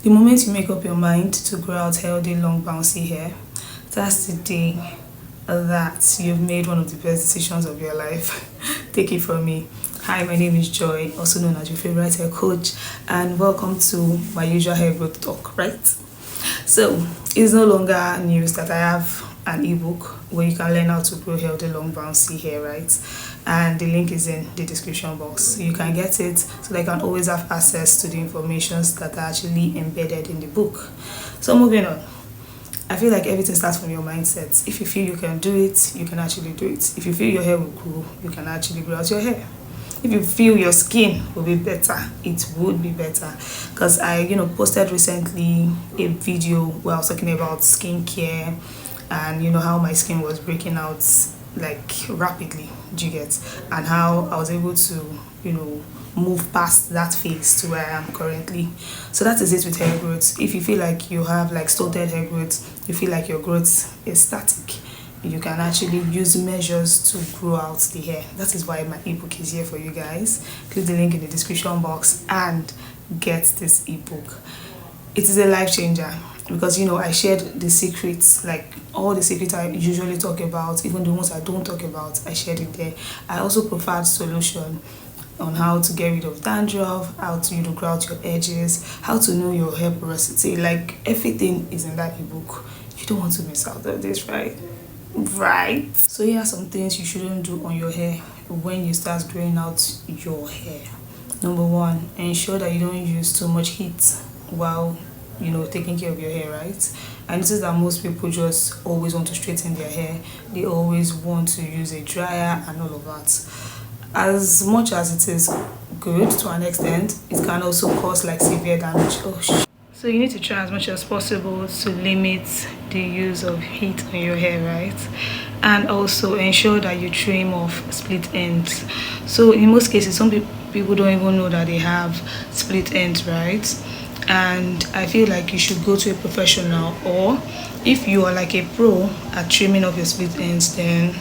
The moment you make up your mind to grow out healthy, long, bouncy hair, that's the day that you've made one of the best decisions of your life. Take it from me. Hi, my name is Joy, also known as your favorite hair coach, and welcome to my usual hair growth talk, right? So, it's no longer news that I have an ebook where you can learn how to grow healthy, long, bouncy hair, right? And the link is in the description box, so you can get it so that you can always have access to the informations that are actually embedded in the book. So moving on, I feel like everything starts from your mindset. If you feel you can do it, you can actually do it. If you feel your hair will grow, you can actually grow out your hair. If you feel your skin will be better, it would be better. Because I posted recently a video where I was talking about skincare and how my skin was breaking out like rapidly, do you get, and how I was able to move past that phase to where I am currently. So that is it with hair growth. If you feel like you have like stunted hair growth, you feel like your growth is static, you can actually use measures to grow out the hair. That is why my ebook is here for you guys. Click the link in the description box and get this ebook. It is a life changer because I shared the secrets, like all the secrets I usually talk about, even the ones I don't talk about, I shared it there. I also provide solution on how to get rid of dandruff, how to grow out your edges, how to know your hair porosity. Like everything is in that ebook. You don't want to miss out on this, right? Right. So here are some things you shouldn't do on your hair when you start growing out your hair. Number one, ensure that you don't use too much heat while taking care of your hair, right? I notice that most people just always want to straighten their hair. They always want to use a dryer and all of that. As much as it is good to an extent, it can also cause like severe damage. So you need to try as much as possible to limit the use of heat on your hair, right? And also ensure that you trim off split ends. So in most cases, some people don't even know that they have split ends, right? And I feel like you should go to a professional, or if you are like a pro at trimming off your split ends, then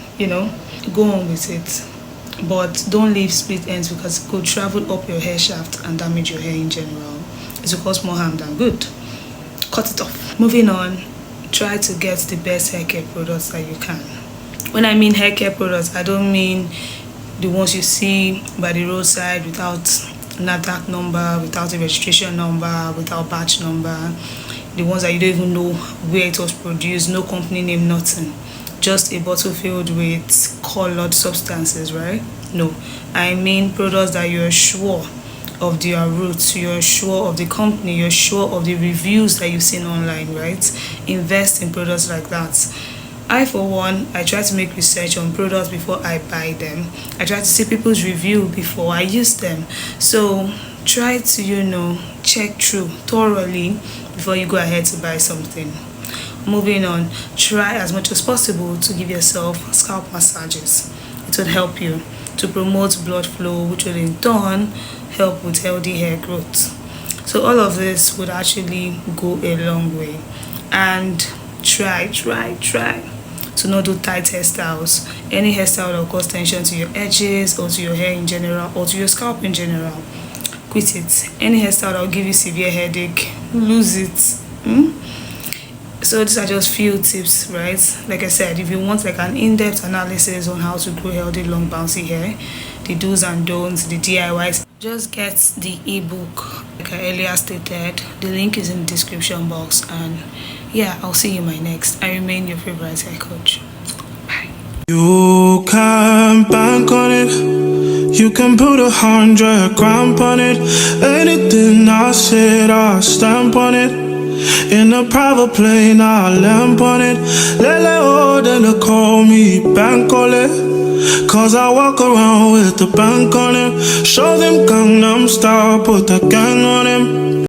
go on with it. But don't leave split ends because it could travel up your hair shaft and damage your hair in general. It will cause more harm than good. Cut it off. Moving on, try to get the best hair care products that you can. When I mean hair care products, I don't mean the ones you see by the roadside without NADAC number, without a registration number, without batch number, the ones that you don't even know where it was produced, no company name, nothing, just a bottle filled with colored substances, right? No, I mean products that you're sure of their roots, you're sure of the company, you're sure of the reviews that you've seen online, right? Invest in products like that. I, for one, I try to make research on products before I buy them. I try to see people's review before I use them. So try to, check through thoroughly before you go ahead to buy something. Moving on, try as much as possible to give yourself scalp massages. It would help you to promote blood flow, which will in turn help with healthy hair growth. So all of this would actually go a long way. And try to not do tight hairstyles. Any hairstyle that will cause tension to your edges or to your hair in general or to your scalp in general, quit it. Any hairstyle that will give you severe headache, lose it. So these are just few tips, right? Like I said, if you want like an in-depth analysis on how to grow healthy, long, bouncy hair, the do's and don'ts, the DIYs, just get the ebook like I earlier stated. The link is in the description box, and yeah, I'll see you in my next. I remain your favorite hair coach. Bye. You can bank on it. You can put 100 grand on it. Anything I said, I stamp on it. In a private plane, I lamp on it. Lele, then they call me Bankole. Cause I walk around with the bank on him. Show them Gangnam Style, put the gang on him.